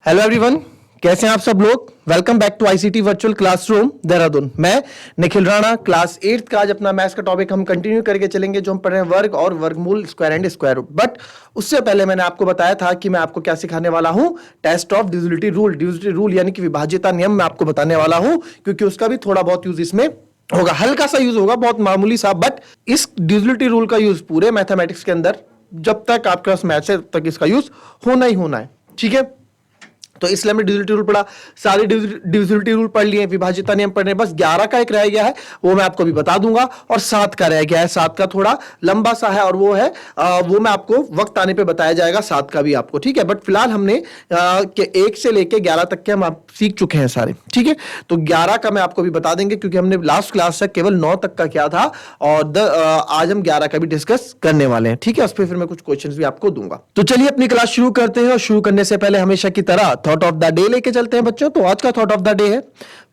Hello everyone, कैसे हैं आप सब लोग। Welcome back to ICT virtual classroom Dehradun. मैं निखिल राणा, क्लास 8th का आज अपना मैथ्स का टॉपिक हम कंटिन्यू करके चलेंगे, जो हम पढ़ रहे हैं वर्ग और वर्गमूल, square and square root. But उससे पहले मैंने आपको बताया था कि मैं आपको क्या सिखाने वाला हूं, test of divisibility rule. Divisibility rule यानी कि विभाज्यता नियम मैं आपको बताने वाला हूं, क्योंकि उसका भी थोड़ा बहुत यूज इसमें होगा, हल्का सा यूज होगा, बहुत मामूली सा। बट इस डिविजिबिलिटी रूल का यूज पूरे मैथमेटिक्स के अंदर जब तक आपके पास मैथ्स है तब तक इसका यूज होना ही होना है, ठीक है। तो इसलिए हमने डिविजिबिलिटी रूल पढ़ा, सारे डिविजिबिलिटी रूल पढ़ लिए, विभाज्यता नियम पढ़ रहे हैं, बस 11 का एक रह गया है, वो मैं आपको भी बता दूंगा। और 7 का रह गया है, 7 का थोड़ा लंबा सा है, और वो है वो मैं आपको वक्त आने पे बताया जाएगा, 7 का भी आपको, ठीक है। बट फिलहाल हमने 1 से लेके 11 तक के हम आप सीख चुके हैं सारे, ठीक है। तो 11 का मैं आपको भी बता देंगे, क्योंकि हमने लास्ट क्लास तक केवल 9 तक का किया था, और आज हम 11 का भी डिस्कस करने वाले हैं, ठीक है। उस पर फिर मैं कुछ क्वेश्चंस भी आपको दूंगा। तो चलिए अपनी क्लास शुरू करते हैं, और शुरू करने से पहले हमेशा की तरह थॉट ऑफ द डे लेके चलते हैं बच्चों। तो आज का थॉट ऑफ द डे है,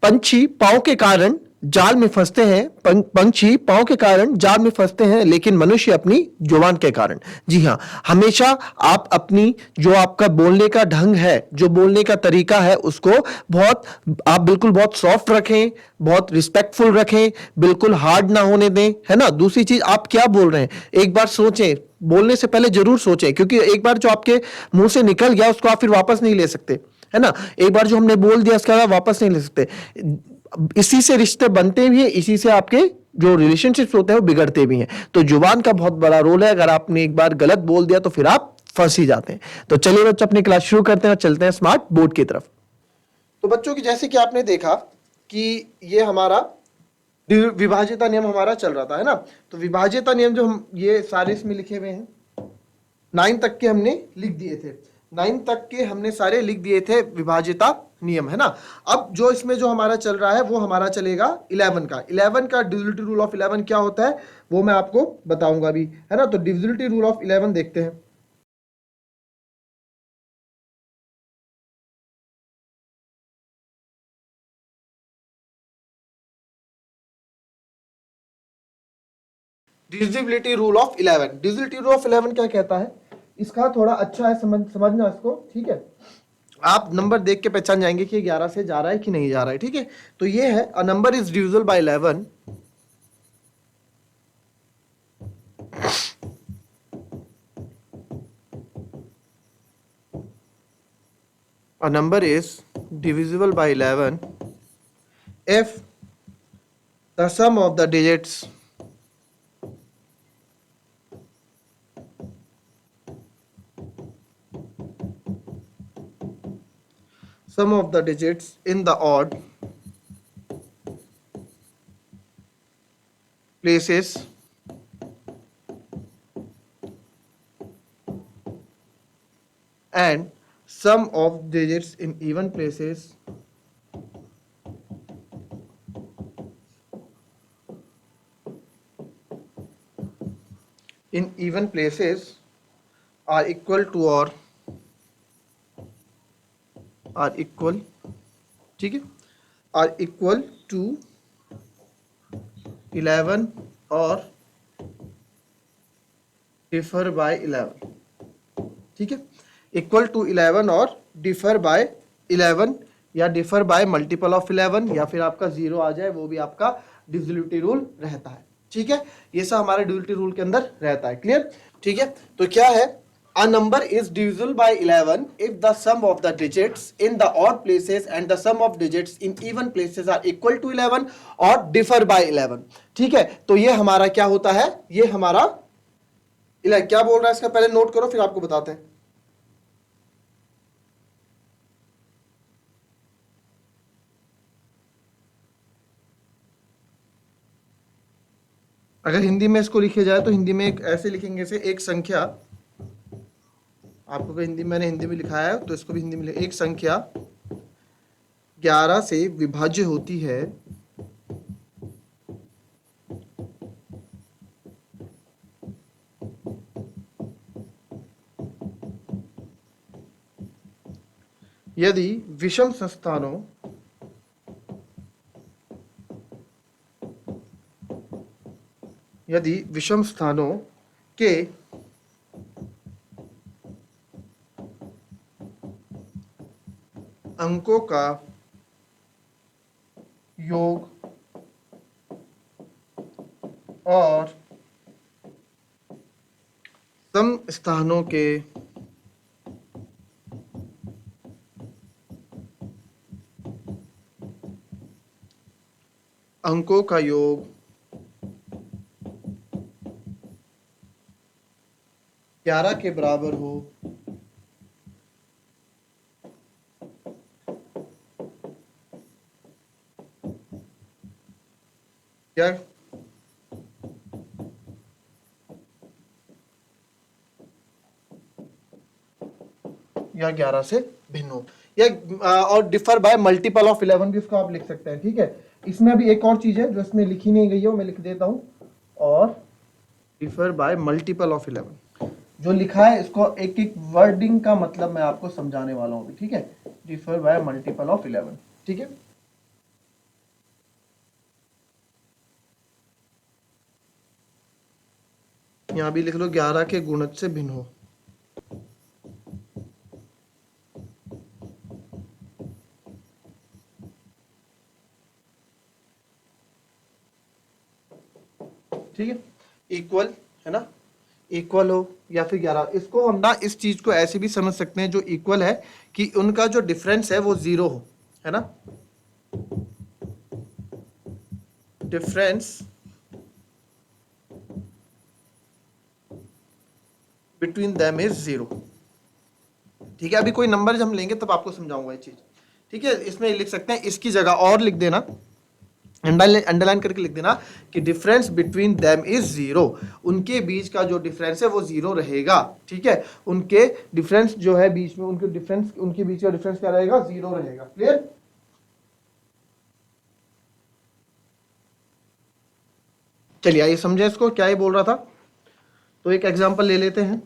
पंछी पांव के कारण जाल में फंसते हैं, पंछी पांव के कारण जाल में फंसते हैं, लेकिन मनुष्य अपनी जुबान के कारण। जी हां, हमेशा आप अपनी जो आपका बोलने का ढंग है, जो बोलने का तरीका है, उसको बहुत आप बिल्कुल बहुत सॉफ्ट रखें, बहुत रिस्पेक्टफुल रखें, बिल्कुल हार्ड ना होने दें, है ना। दूसरी चीज, आप क्या बोल रहे हैं एक बार सोचें, बोलने से पहले जरूर सोचें, क्योंकि एक बार जो आपके मुंह से निकल गया उसको आप फिर वापस नहीं ले सकते, है ना। एक बार जो हमने बोल दिया उसके बाद वापस नहीं ले सकते। इसी से रिश्ते बनते भी हैं, इसी से आपके जो रिलेशनशिप्स होते हैं वो बिगड़ते भी हैं। तो जुबान का बहुत बड़ा रोल है, अगर आपने एक बार गलत बोल दिया तो फिर आप फंस ही जाते हैं। तो चलिए बच्चों अपनी क्लास शुरू करते हैं और चलते हैं स्मार्ट बोर्ड की तरफ। तो बच्चों की जैसे कि आपने देखा कि ये हमारा विभाज्यता नियम हमारा चल रहा था, है ना। तो विभाज्यता नियम जो हम ये सारे इसमें लिखे हुए हैं, 9 तक के हमने लिख दिए थे, 9 तक के हमने सारे लिख दिए थे विभाज्यता नियम, है ना। अब जो इसमें जो हमारा चल रहा है वो हमारा चलेगा 11 का। 11 का डिविजिबिलिटी रूल ऑफ 11 क्या होता है वो मैं आपको बताऊंगा अभी, है ना। तो डिविजिबिलिटी रूल ऑफ 11 देखते हैं। Divisibility rule of 11, divisibility rule of 11 क्या कहता है, इसका थोड़ा अच्छा है समझना इसको, ठीक है। आप नंबर देख के पहचान जाएंगे कि 11 से जा रहा है कि नहीं जा रहा है, ठीक है। तो ये है, a number is divisible by 11, a number is divisible by 11 if the sum of the digits in the odd places and sum of digits in even places are equal to or are equal, ठीक है, are equal to 11 और differ by 11, ठीक है। Equal to 11 और differ by 11, या differ by multiple of 11, या फिर आपका 0 आ जाए, वो भी आपका डिविजिबिलिटी रूल रहता है, ठीक है। ये सब हमारे डिविजिबिलिटी रूल के अंदर रहता है, क्लियर, ठीक है। तो क्या है, a number is divisible by 11 if the sum of the digits in the odd places and the sum of digits in even places are equal to 11 और differ by 11, ठीक है। तो ये हमारा क्या होता है, ये हमारा क्या बोल रहा है इसका पहले नोट करो, फिर आपको बताते हैं। अगर हिंदी में इसको लिखे जाए तो हिंदी में एक ऐसे लिखेंगे से, एक संख्या, आपको हिंदी मैंने हिंदी में लिखा है तो इसको भी हिंदी में एक संख्या 11 से विभाज्य होती है यदि विषम स्थानों के अंकों का योग और सम स्थानों के अंकों का योग 11 के बराबर हो क्या या 11 से भिन्न हो, या और डिफर बाय मल्टीपल ऑफ 11 भी उसको आप लिख सकते हैं। ठीक है, इसमें अभी एक और चीज है जो इसमें लिखी नहीं गई है, वो मैं लिख देता हूं। और डिफर बाय मल्टीपल ऑफ 11 जो लिखा है, इसको एक एक वर्डिंग का मतलब मैं आपको समझाने वाला हूं। ठीक है, डिफर बाय मल्टीपल ऑफ 11। ठीक है, यहां भी लिख लो 11 के गुणज से भिन्न हो। ठीक है, इक्वल है ना, इक्वल हो या फिर 11, इसको हम ना इस चीज को ऐसे भी समझ सकते हैं, जो इक्वल है कि उनका जो डिफरेंस है वो 0 हो, है ना। Difference between them is 0। ठीक है, अभी कोई नंबर हम लेंगे तब आपको समझाऊंगा ये चीज। ठीक है, इसमें लिख सकते हैं, इसकी जगह और लिख देना, अंडरलाइन करके लिख देना कि डिफरेंस बिटवीन देम इज 0। उनके बीच का जो डिफरेंस है वो 0 रहेगा। ठीक है, उनके डिफरेंस जो है बीच में, उनके डिफरेंस, उनके बीच का डिफरेंस क्या रहेगा, 0 रहेगा। क्लियर। चलिए आइए समझे इसको, क्या ये बोल रहा था। तो एक एग्जांपल ले लेते हैं,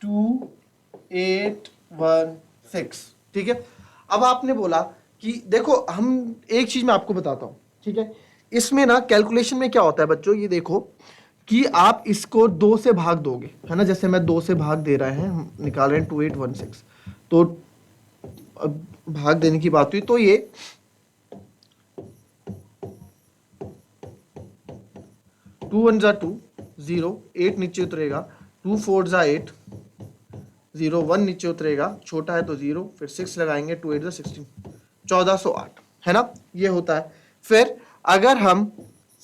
2816। ठीक है, अब आपने बोला कि देखो, हम एक चीज मैं आपको बताता हूं। ठीक है, इसमें ना कैलकुलेशन में क्या होता है बच्चों, ये देखो कि आप इसको 2 से भाग दोगे, है ना। जैसे मैं 2 से भाग दे रहे हैं, हम निकाल रहे हैं 2816, तो भाग देने की बात हुई, तो ये 2 1 जा 2, 0, 8 नीचे उतरेगा, 2 4 जा 8, 0 1 नीचे उतरेगा, छोटा है तो 0, फिर 6 लगाएंगे, 2 8 जा 16, 1408, है ना, ये होता है। फिर अगर हम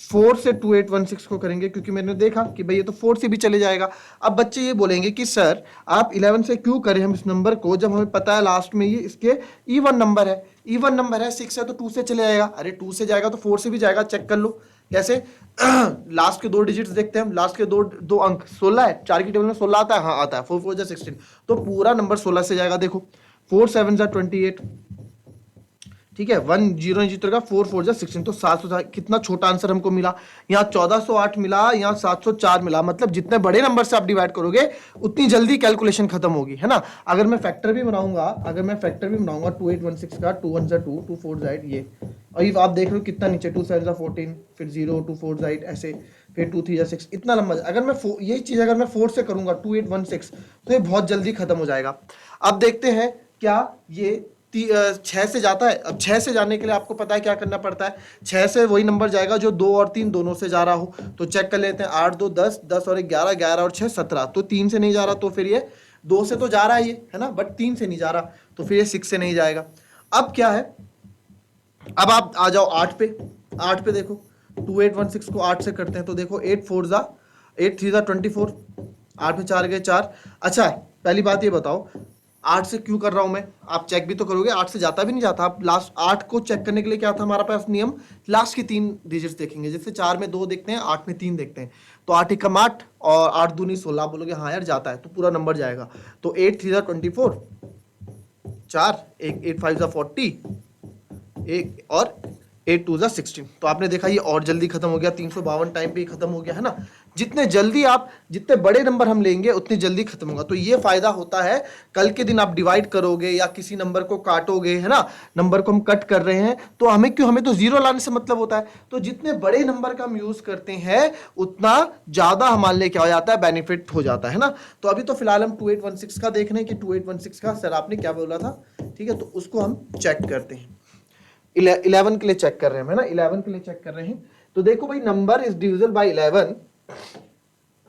4 से 2816 को करेंगे, क्योंकि मैंने देखा कि भाई ये तो 4 से भी चले जाएगा। अब बच्चे ये बोलेंगे कि सर आप 11 से क्यों करें हम इस नंबर को, जब हमें पता है लास्ट में ये इसके इवन नंबर है, इवन नंबर है, 6 है तो 2 से चले जाएगा। अरे 2 से जाएगा तो 4 से भी जाएगा, चेक कर लो कैसे। लास्ट के 2 डिजिट्स देखते हैं हम, लास्ट के दो अंक 16 है, 4 की टेबल में 16 आता है, हाँ आता है, 4 4 जा 16, तो पूरा नंबर 16 से जाएगा। देखो 4 7 जा 28, ठीक है, 1 0 नीचे उतरेगा, 4 4 जा 16, तो 700। कितना छोटा आंसर हमको मिला, यहाँ 1408 मिला, यहाँ 704 मिला। मतलब जितने बड़े नंबर से आप डिवाइड करोगे उतनी जल्दी कैलकुलेशन खत्म होगी, है ना। अगर मैं फैक्टर भी बनाऊंगा, 2816 का, 2 1 जा 2, 2 4 जा 8, ये और आप देख रहे हो कितना नीचे, 2 7 जा 14, फिर 0 2 4 जा 8, ऐसे, फिर 2 3 जा 6, इतना लंबा। अगर मैं यही चीज अगर मैं 4 से करूंगा 2816, तो ये बहुत जल्दी खत्म हो जाएगा। अब देखते हैं क्या ये 6 से जाता है। अब 6 से जाने के लिए आपको पता है क्या करना पड़ता है, 6 से वही नंबर जाएगा जो 2 और 3 दोनों से जा रहा हो। तो चेक कर लेते हैं, 8 2 10, 10 और 11, 11 और 6 17, तो 3 से नहीं जा रहा, तो फिर ये 2 से तो जा रहा है ये, है ना, बट 3 से नहीं जा रहा, तो फिर ये 6 से नहीं जाएगा। अब क्या है, अब आप आ जाओ 8 पे। 8 पे देखो, 2816 को 8 से करते हैं, तो देखो 8 4 जा 8 3 जा 24, 8 में 4 गए 4। अच्छा पहली बात ये बताओ, 8 से क्यों कर रहा हूं मैं, आप चेक भी तो करोगे, 8 से जाता भी नहीं जाता। आप लास्ट 8 को चेक करने के लिए क्या था हमारा पास नियम, लास्ट की 3 डिजिट्स देखेंगे। जैसे 4 में 2 देखते हैं, 8 में 3 देखते हैं, तो 8 एकम 8 और 8 दूनी 16, बोलोगे हाँ यार जाता है, तो पूरा नंबर जाएगा। तो 8 3 जा 24, 4 8 5 जा 40, एक और 8 2 जा 16, तो आपने देखा ये और जल्दी खत्म हो गया, 352 टाइम पे ही खत्म हो गया, है ना। जितने जल्दी आप, जितने बड़े नंबर हम लेंगे उतनी जल्दी खत्म होगा। तो ये फायदा होता है, कल के दिन आप डिवाइड करोगे या किसी नंबर को काटोगे, है ना, नंबर को हम कट कर रहे हैं, तो हमें तो जीरो लाने से मतलब होता है। तो जितने बड़े नंबर का हम यूज करते हैं उतना ज्यादा हमारे लिए क्या हो जाता है, बेनिफिट हो जाता है ना। तो अभी तो फिलहाल हम 2816 का देख रहे हैं कि 2816 का सर आपने क्या बोला था ठीक है, तो उसको हम चेक करते हैं। 11 के लिए चेक कर रहे हैं, है ना, 11 के लिए चेक कर रहे हैं। तो देखो भाई, number is divisible by 11,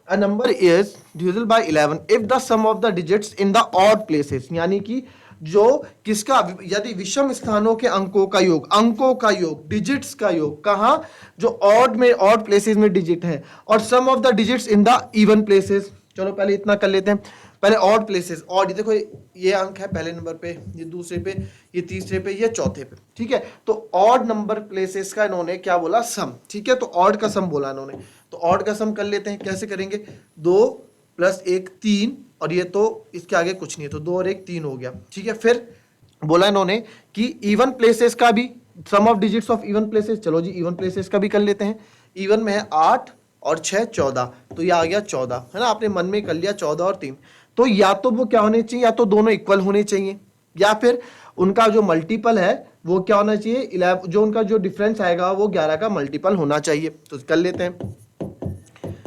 a number is divisible by 11 if the sum of the digits in the odd places, यानी कि जो किसका, यदि विषम स्थानों के अंकों का योग डिजिट्स का योग, कहां, जो ऑड प्लेसेस में डिजिट है, और sum of the digits in the even places. चलो पहले इतना कर लेते हैं, पहले ऑड प्लेसेस, ऑड, देखो ये अंक है पहले नंबर पे, ये दूसरे पे, ये तीसरे पे, ये चौथे पे, ठीक है। तो ऑड नंबर प्लेसेस का इन्होंने क्या बोला, सम, ठीक है, तो ऑड का सम बोला इन्होंने। तो ऑड का सम कर लेते हैं, कैसे करेंगे, 2 + 1 3, और ये तो इसके आगे कुछ नहीं है, तो 2 और 1 3 हो गया, ठीक है। फिर बोला इन्होंने कि इवन प्लेसेस का भी, sum of digits of even places, चलो जी इवन प्लेसेस का भी कर लेते हैं। इवन में है 8 और 6 14, तो ये आ गया 14, है ना, आपने मन में कर लिया 14 और 3। तो या तो वो क्या होने चाहिए, या तो दोनों इक्वल होने चाहिए, या फिर उनका जो मल्टीपल है वो क्या होना चाहिए, 11, जो उनका जो डिफरेंस आएगा वो 11 का मल्टीपल होना चाहिए। तो कर लेते हैं,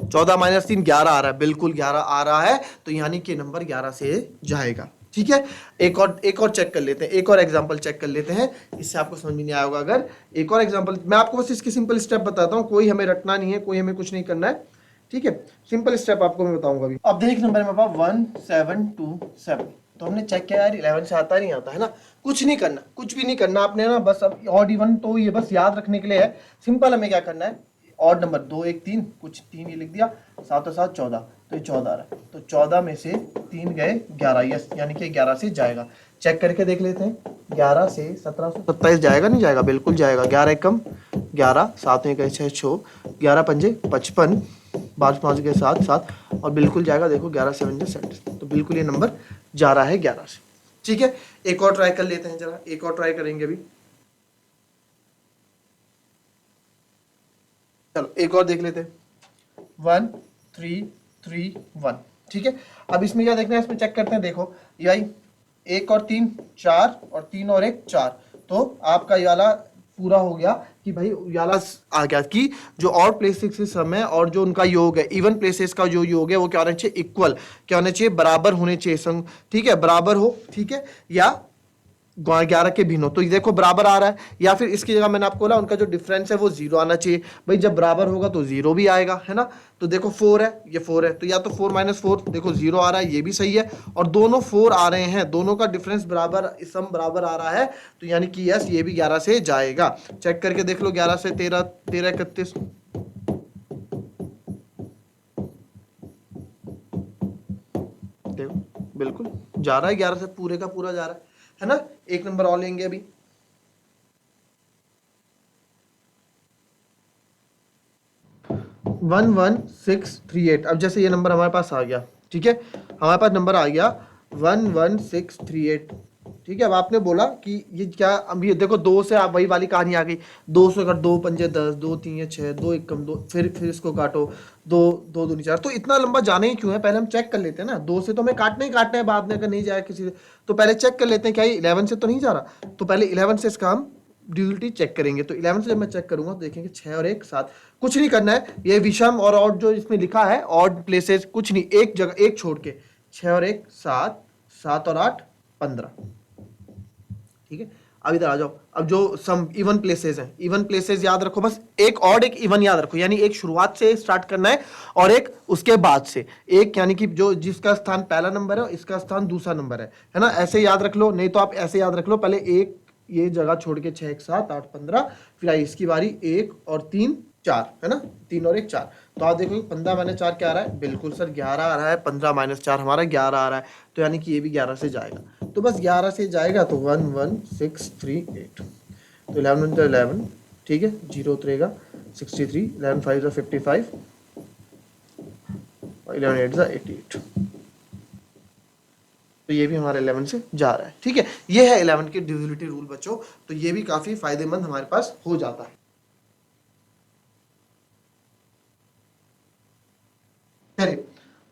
14 - 3 11 आ रहा है, बिल्कुल 11 आ रहा है, तो यानी कि नंबर 11 से जाएगा, ठीक है। एक और चेक कर लेते हैं, एक और एग्जांपल चेक कर लेते हैं, इससे आपको समझ में नहीं आएगा। अगर एक और एग्जांपल, मैं आपको बस इसके सिंपल स्टेप बताता हूं, कोई हमें रटना नहीं है, कोई हमें कुछ नहीं करना है, ठीक है, सिंपल स्टेप आपको मैं बताऊंगा अभी। अब देख नंबर मेरे पास 1727, तो हमने चेक किया यार 11 से आता नहीं आता, है ना, कुछ नहीं करना, कुछ भी नहीं करना आपने ना, बस अब ऑड इवन तो ये बस याद रखने के लिए है, सिंपल हमें क्या करना है, ऑड नंबर 2 1 3, कुछ 3 ये लिख दिया, 7 और 7 14, तो ये 14 आ रहा है, तो 14 में से 3 गए 11, यस, यानी कि 11 से जाएगा। चेक करके देख लेते हैं, 11 से 1727 जाएगा, नहीं जाएगा, बिल्कुल जाएगा। 11 कम 11, 7 में गए 6 6, 11 पंजे 55, 5 5 गए 7 7, और बिल्कुल जाएगा, देखो 11 7 70, तो बिल्कुल ये नंबर जा रहा है 11 से, ठीक है। एक और ट्राई कर लेते हैं जरा, एक और ट्राई करेंगे अभी, चलो एक और देख लेते हैं, 1 3 3 1, ठीक है। अब इसमें क्या देखना है, इसमें चेक करते हैं, देखो ये आई 1 और 3 4, और 3 और 1 4, तो आपका ये वाला पूरा हो गया कि भाई ये वाला आ गया कि जो ऑड प्लेसेस के समय और जो उनका योग है, इवन प्लेसेस का जो योग है वो क्या होना चाहिए, इक्वल, क्या होना चाहिए, बराबर होने चाहिए, संग, ठीक है, बराबर हो, ठीक है, या 11 के भिन्न हो, तो ये देखो बराबर आ रहा है, या फिर इसकी जगह मैंने आपको बोला उनका जो डिफरेंस है वो 0 आना चाहिए, भाई जब बराबर होगा तो 0 भी आएगा, है ना। तो देखो 4 है, ये 4 है, तो या तो 4 - 4, देखो 0 आ रहा है, ये भी सही है, और दोनों 4 आ रहे हैं, दोनों का डिफरेंस बराबर, सम बराबर आ रहा है, तो यानी कि यस, ये भी 11 से जाएगा। चेक करके देख लो, 11 से 13 13 31, देखो बिल्कुल जा रहा है, 11 से पूरे का पूरा जा रहा है ना। एक नंबर और लेंगे अभी, 11638। अब जैसे ये नंबर हमारे पास आ गया, ठीक है, हमारे पास नंबर आ गया 11638, ठीक है। अब आपने बोला कि ये क्या, अब ये देखो 2 से आप वही वाली कहानी आ गई, 2 से अगर 2 पंजे 10, 2 3 6, 2 1 कम 2, फिर इसको काटो, 2 2 दूनी 4, तो इतना लंबा जाना ही क्यों है, पहले हम चेक कर लेते हैं ना, 2 से तो हमें काटना ही काटना है, बाद में अगर नहीं जाए किसी से, तो पहले चेक कर लेते हैं क्या ये 11 से तो नहीं जा रहा, तो पहले 11 से इसका हम ड्यूलिटी चेक करेंगे। तो 11 से जब मैं चेक करूंगा तो देखेंगे 6 और 1 7, कुछ नहीं करना है, ये विषम और ऑड जो इसमें लिखा है ऑड प्लेसेस, कुछ नहीं, एक जगह एक छोड़ के, 6 और 1 7, 7 और 8 15, ठीक है। अब इधर आ जाओ, अब जो सम इवन प्लेसेस हैं, इवन प्लेसेस याद रखो, बस एक ऑड एक इवन याद रखो, यानी एक शुरुआत से स्टार्ट करना है और एक उसके बाद से, एक यानी कि जो जिसका स्थान पहला नंबर है इसका स्थान दूसरा नंबर है ना, ऐसे याद रख लो, नहीं तो आप ऐसे याद रख लो, पहले एक ये जगह छोड़ के 6 1 7 8 15, फिर आई इसकी बारी 1 और 3 4, है ना, 3 और 1 4, तो आप देखो 15 - 4 क्या आ रहा है, बिल्कुल सर 11 आ रहा है, 15 - 4 हमारा 11 आ रहा है, तो यानी कि ये भी 11 से जाएगा, तो बस 11 से जाएगा, तो 11638, तो 11 × 11, ठीक है, 0 उतरेगा 63, 11 5 55, 11 8 88, तो ये भी हमारा 11 से जा रहा है, ठीक है। ये है 11 की डिविजिबिलिटी रूल बच्चों, तो ये भी काफी फायदेमंद हमारे पास हो जाता है। चलिए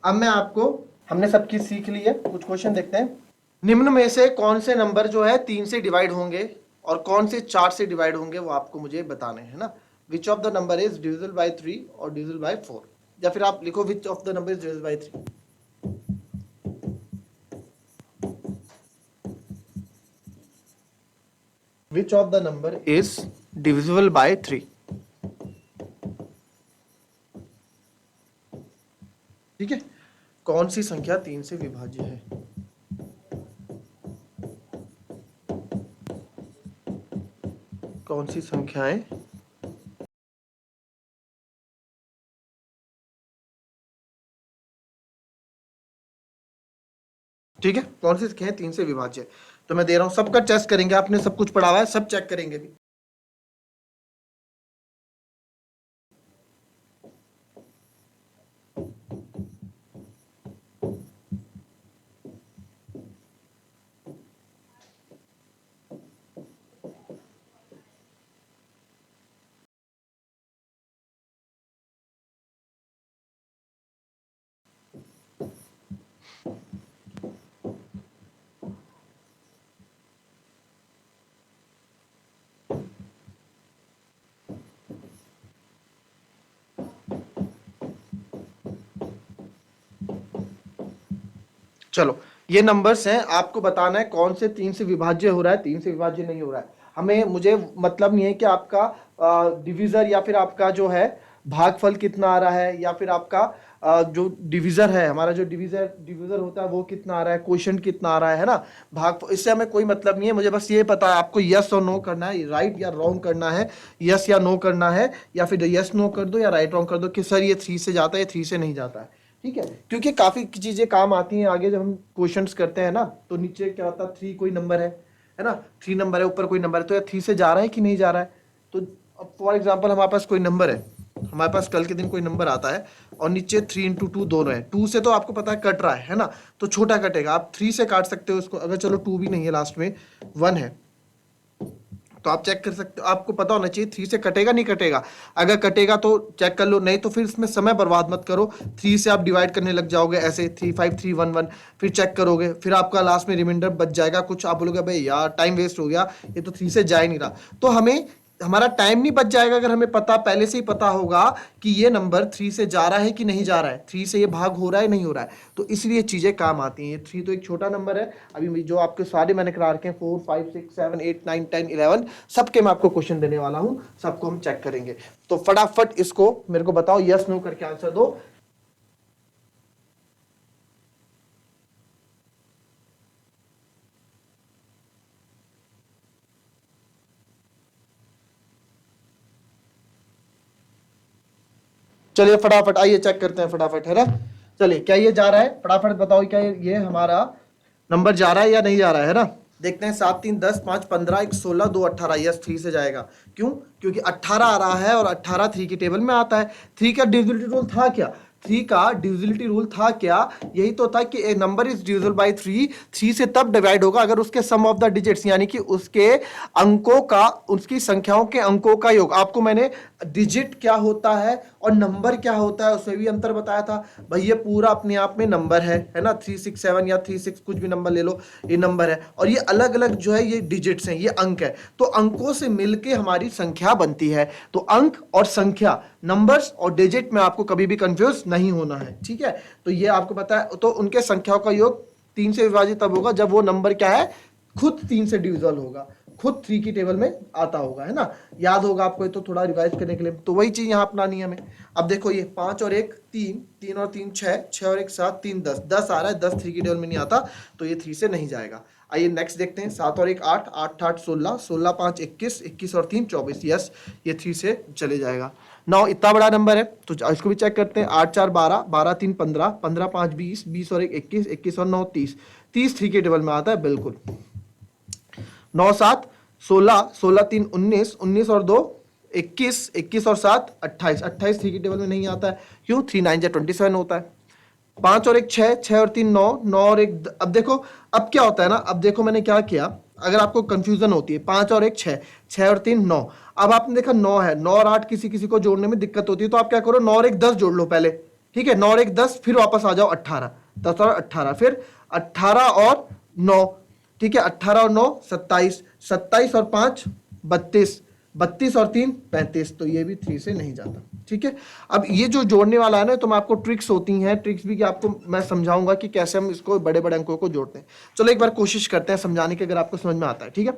अब मैं आपको, हमने सब चीज सीख ली है, कुछ क्वेश्चन देखते हैं। निम्न में से कौन से नंबर जो है 3 से डिवाइड होंगे और कौन से 4 से डिवाइड होंगे, वो आपको मुझे बताने हैं ना। Which of the number is divisible by 3 और डिविजिबल बाय 4, या फिर आप लिखो which of the number is divisible by 3। Which of the number is divisible by 3। ठीक है, कौन सी संख्या 3 से विभाज्य है? कौन सी संख्याएं ठीक है, कौन सी संख्याएं 3 से विभाज्य है? तो मैं दे रहा हूं, सबका टेस्ट करेंगे, आपने सब कुछ पढ़ा हुआ है, सब चेक करेंगे भी। चलो, ये नंबर्स हैं, आपको बताना है कौन से 3 से विभाज्य हो रहा है, 3 से विभाज्य नहीं हो रहा है। हमें, मुझे मतलब नहीं है कि आपका डिविजर या फिर आपका जो है भागफल कितना आ रहा है, या फिर आपका जो डिविजर है, हमारा जो डिविजर होता है वो कितना आ रहा है, क्वोशिएंट कितना आ रहा है ना, भाग, इससे हमें कोई मतलब नहीं है। मुझे बस ये पता है आपको यस और नो करना है, राइट या रॉन्ग करना है, यस या नो करना है, या फिर यस नो कर दो या राइट रॉन्ग कर दो कि सर ये 3 से जाता है, 3 से नहीं जाता है। ठीक है, क्योंकि काफी चीजें काम आती हैं आगे जब हम क्वेश्चंस करते हैं ना, तो नीचे क्या होता है, 3 कोई नंबर है ना, 3 नंबर है, ऊपर कोई नंबर है, तो या 3 से जा रहा है कि नहीं जा रहा है। तो अब फॉर एग्जांपल हमारे पास कोई नंबर है, हमारे पास कल के दिन कोई नंबर आता है और नीचे 3 इंटू 2 दोनों है, 2 से तो आपको पता है कट रहा है ना, तो छोटा कटेगा, आप 3 से काट सकते हो उसको, अगर चलो 2 भी नहीं है, लास्ट में 1 है, तो आप चेक कर सकते हो, आपको पता होना चाहिए 3 से कटेगा नहीं कटेगा, अगर कटेगा तो चेक कर लो, नहीं तो फिर इसमें समय बर्बाद मत करो, 3 से आप डिवाइड करने लग जाओगे ऐसे 3 5 3 1 1, फिर चेक करोगे, फिर आपका लास्ट में रिमाइंडर बच जाएगा कुछ, आप बोलोगे भाई यार टाइम वेस्ट हो गया, ये तो 3 से जा ही नहीं रहा। तो हमें, हमारा टाइम नहीं बच जाएगा अगर हमें पता, पहले से ही पता होगा कि ये नंबर 3 से जा रहा है कि नहीं जा रहा है, 3 से ये भाग हो रहा है नहीं हो रहा है, तो इसलिए चीजें काम आती हैं। 3 तो एक छोटा नंबर है, अभी जो आपके सारे मैंने करा रखे हैं 4 5 6 7 8 9 10 11 सबके मैं आपको क्वेश्चन देने वाला हूं, सबको हम चेक करेंगे। तो फटाफट इसको मेरे को बताओ, यस नो करके आंसर दो। चलिए फटाफट आइए चेक करते हैं फटाफट, है ना। चलिए, क्या ये जा रहा है, फटाफट बताओ, क्या ये हमारा नंबर जा रहा है या नहीं जा रहा है ना। देखते हैं, 7 3 10 5 15 1 16 2 18, यस 3 से जाएगा। क्यों? क्योंकि 18 आ रहा है और 18 3 की टेबल में आता है। 3 का डिविजिबिलिटी रूल था क्या? 3 का डिविजिबिलिटी रूल था क्या? यही तो था कि ए नंबर इज डिविजिबल बाय 3, 3 से तब डिवाइड होगा अगर उसके सम ऑफ द डिजिट्स, यानी कि उसके अंकों का, उसकी संख्याओं के अंकों का योग। आपको मैंने डिजिट क्या होता है और नंबर क्या होता है उसमें भी अंतर बताया था भाई, ये पूरा अपने आप में नंबर है ना, 367 या 36 कुछ भी नंबर ले लो, ये नंबर है, और ये अलग अलग जो है ये डिजिट्स हैं, ये अंक है, तो अंकों से मिलके हमारी संख्या बनती है। तो अंक और संख्या, नंबर्स और डिजिट में आपको कभी भी कंफ्यूज नहीं होना है, ठीक है। तो ये आपको पता है, तो उनके संख्याओं का योग 3 से विभाजित तब होगा जब वो नंबर क्या है, खुद 3 से डिविजिबल होगा, खुद 3 की टेबल में आता होगा, है ना। याद होगा आपको, तो थोड़ा रिवाइज करने के लिए, तो वही चीज यहाँ अपनानी है हमें। अब देखो, ये 5 और 1 3, 3 और 3 6, 6 और 1 7, 3 10, 10 आ रहा है, 10 3 की टेबल में नहीं आता, तो ये 3 से नहीं जाएगा। आइए नेक्स्ट देखते हैं, 7 और 1 8, 8 8 16, 16 5 21, 21 और 3 24, यस ये 3 से चले जाएगा। 9 इतना बड़ा नंबर है तो इसको भी चेक करते हैं, 8 4 12, 12 3 15, 15 5 20, 20 और 1 21, 21 और 9 30, 30 3 के टेबल में आता है बिल्कुल। 9 7 16, 16 3 19, 19 और 2 21, 21 और 7 28, 28 3 की टेबल में नहीं आता है। क्यों? 3 9 जा 27 होता है। 5 और 1 6, 6 और 3 9, 9 और 1, अब देखो अब क्या होता है ना, अब देखो मैंने क्या किया, अगर आपको कंफ्यूजन होती है, 5 और 1 6, 6 और 3 9, अब आपने देखा 9 है, 9 और 8 किसी किसी को जोड़ने में दिक्कत होती है, तो आप क्या करो, 9 और 1 10 जोड़ लो पहले, ठीक है, 9 और 1 10, फिर वापस आ जाओ 18, 10 और 18, फिर 18 और 9, ठीक है, 18 और 9 27, 27 और 5 32, 32 और 3 35, तो ये भी 3 से नहीं जाता, ठीक है। अब ये जो जोड़ने वाला है ना, तो मैं आपको ट्रिक्स होती हैं, ट्रिक्स भी कि आपको मैं समझाऊंगा कि कैसे हम इसको बड़े बड़े अंकों को जोड़ते हैं। चलो एक बार कोशिश करते हैं समझाने की, अगर आपको समझ में आता है, ठीक है।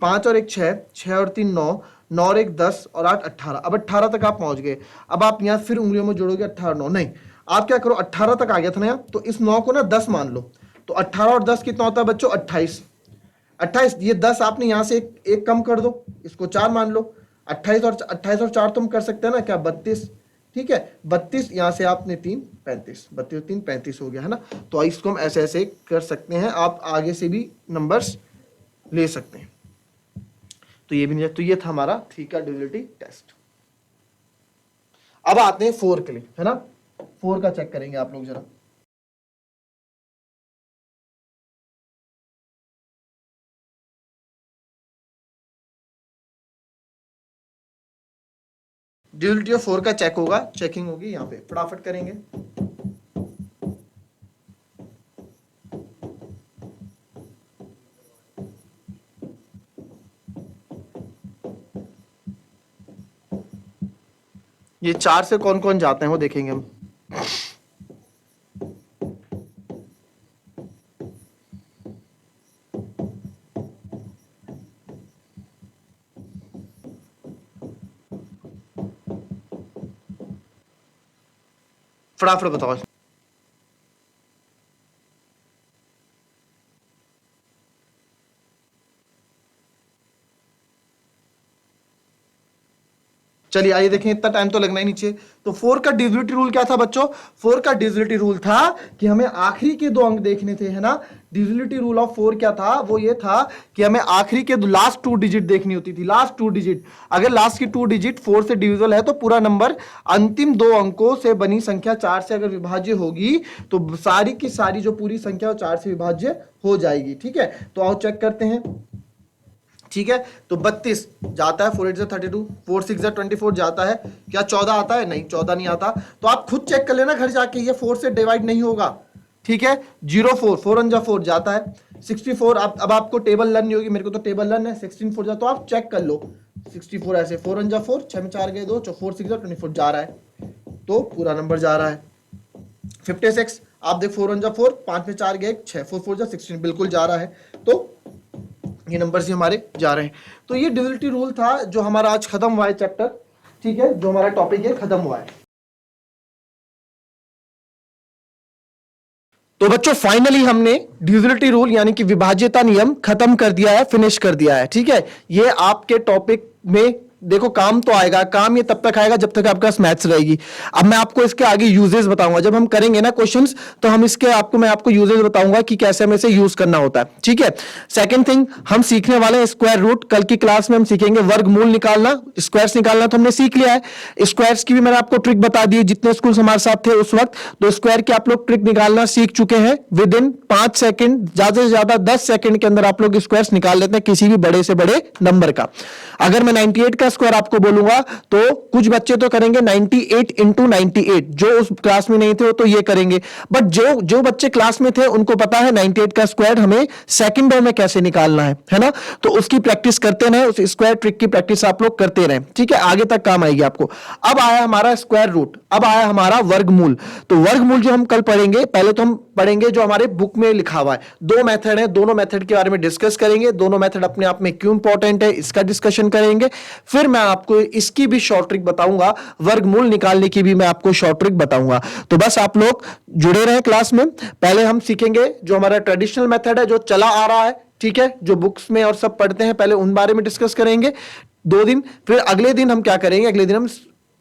5 और 1 6, 6 और 3 9, 9 और 1 10 और 8 18। अब 18 तक आप पहुंच गए। अब आप यहाँ फिर उंगलियों में जोड़ोगे 18 9, नहीं आप क्या करो 18 तक आ गया था ना, तो इस 9 को ना 10 मान लो, तो 18 और 10 कितना होता है बच्चों 28। 28 ये 10 आपने यहां से एक कम कर दो, इसको 4 मान लो। 28 और 4 तुम कर सकते हैं ना क्या 32, ठीक है 32 यहां से आपने 3 35, 32 3 35 हो गया है ना। तो इसको हम ऐसे ऐसे कर सकते हैं, आप आगे से भी नंबर्स ले सकते हैं। तो ये भी नहीं, तो ये था हमारा 3 का डिविजिबिलिटी टेस्ट। अब आते हैं 4 के लिए, है ना। 4 का चेक करेंगे आप लोग जरा। डिविजिबिलिटी ऑफ 4 का चेक होगा, चेकिंग होगी यहाँ पे, फटाफट करेंगे। ये 4 से कौन कौन जाते हैं वो देखेंगे हम। फटाफट बताओ। चलिए आइए देखें, इतना टाइम तो लगना ही नीचे। तो 4 का डिविजिबिलिटी रूल क्या था बच्चों? 4 का डिविजिबिलिटी रूल था कि हमें आखिरी के 2 अंक देखने थे, है ना। डिविजिबिलिटी रूल ऑफ 4 क्या था? वो ये था कि हमें आखिरी के लास्ट 2 डिजिट देखनी होती थी, लास्ट 2 डिजिट। अगर लास्ट की 2 डिजिट 4 से डिविजिबल है तो पूरा नंबर अंतिम 2 अंकों से बनी संख्या 4 से अगर विभाज्य होगी तो सारी की सारी जो पूरी संख्या 4 से विभाज्य हो जाएगी, ठीक है। तो आओ चेक करते हैं, ठीक है। तो 32 जाता है, 4 8 32, 4 6 24 जाता है, क्या 14 आता है? नहीं 14 नहीं आता। तो आप खुद चेक कर लेना घर जाके, ये 4 से डिवाइड नहीं होगा, ठीक है। 04 4 1 4 जाता है। 64 अब आपको टेबल लर्न नहीं होगी, मेरे को तो टेबल लर्न है। 16 4 जाता, तो आप चेक कर लो 64 ऐसे, 4 1 4, 6 में 4 गए 2, 4 6 24 जा रहा है, तो पूरा नंबर जा रहा है। 56 आप देख 4 1 4, 5 में 4 गए 6, 4 4 16 बिल्कुल जा रहा है। तो ये नंबर्स ही हमारे जा रहे हैं। तो ये डिविजिबिलिटी रूल था जो हमारा आज खत्म हुआ है चैप्टर, ठीक है, जो हमारा टॉपिक है खत्म हुआ है। तो बच्चों फाइनली हमने डिविजिबिलिटी रूल यानी कि विभाज्यता नियम खत्म कर दिया है, फिनिश कर दिया है, ठीक है। ये आपके टॉपिक में देखो काम तो आएगा, काम ये तब तक आएगा जब तक आपके पास मैथ्स रहेगी। अब मैं आपको इसके आगे यूजेस बताऊंगा, जब हम करेंगे ना क्वेश्चंस तो हम इसके मैं आपको यूजेस बताऊंगा कि कैसे हमें इसे यूज करना होता है, ठीक है। सेकंड थिंग हम सीखने वाले हैं स्क्वायर रूट। कल की क्लास में हम सीखेंगे वर्गमूल निकालना, स्क्वायर्स निकालना तो हमने सीख लिया है। स्क्वायर्स की भी मैंने आपको ट्रिक बता दी है, जितने स्कूल हमारे साथ थे उस वक्त, तो स्क्वायर की आप लोग ट्रिक निकालना सीख चुके हैं। विद इन 5 सेकंड, ज्यादा से ज्यादा 10 सेकंड के अंदर आप लोग स्क्वायर्स निकाल लेते हैं किसी भी बड़े से बड़े नंबर का। अगर मैं 98 का स्क्वायर आपको बोलूंगा तो कुछ बच्चे तो करेंगे 98 इंटू 98, जो उस क्लास में नहीं थे वो तो ये करेंगे, बट जो बच्चे क्लास में थे उनको पता है 98 का स्क्वायर हमें सेकंडों में कैसे निकालना है ना। तो उसकी प्रैक्टिस करते रहे, उस स्क्वायर ट्रिक की प्रैक्टिस आप लोग करते रहे, ठीक है, आगे तक काम आएगी आपको। अब आया हमारा स्क्वायर रूट, अब आया हमारा वर्गमूल। तो वर्गमूल जो हम कल पढ़ेंगे, पहले तो हम पढ़ेंगे जो हमारे बुक में लिखा हुआ है। 2 मेथड है, दोनों मेथड के बारे में डिस्कस करेंगे, दोनों मेथड अपने आप में क्यों इंपॉर्टेंट है इसका डिस्कशन करेंगे। फिर मैं आपको इसकी भी शॉर्ट ट्रिक बताऊंगा, वर्गमूल निकालने की भी मैं आपको शॉर्ट ट्रिक बताऊंगा। तो बस आप लोग जुड़े रहें क्लास में। पहले हम सीखेंगे जो हमारा ट्रेडिशनल मेथड है जो चला आ रहा है, ठीक है, जो बुक्स में और सब पढ़ते हैं, पहले उन बारे में डिस्कस करेंगे 2 दिन। फिर अगले दिन हम क्या करेंगे, अगले दिन हम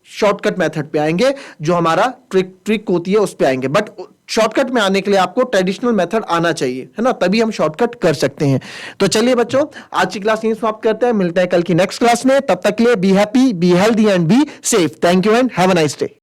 शॉर्टकट मेथड पे आएंगे, जो हमारा ट्रिक होती है उस पे आएंगे। बट शॉर्टकट में आने के लिए आपको ट्रेडिशनल मेथड आना चाहिए, है ना, तभी हम शॉर्टकट कर सकते हैं। तो चलिए बच्चों आज की क्लास यहीं समाप्त करते हैं, मिलते हैं कल की नेक्स्ट क्लास में। तब तक के लिए be happy, be healthy and be safe. Thank you and have a nice day.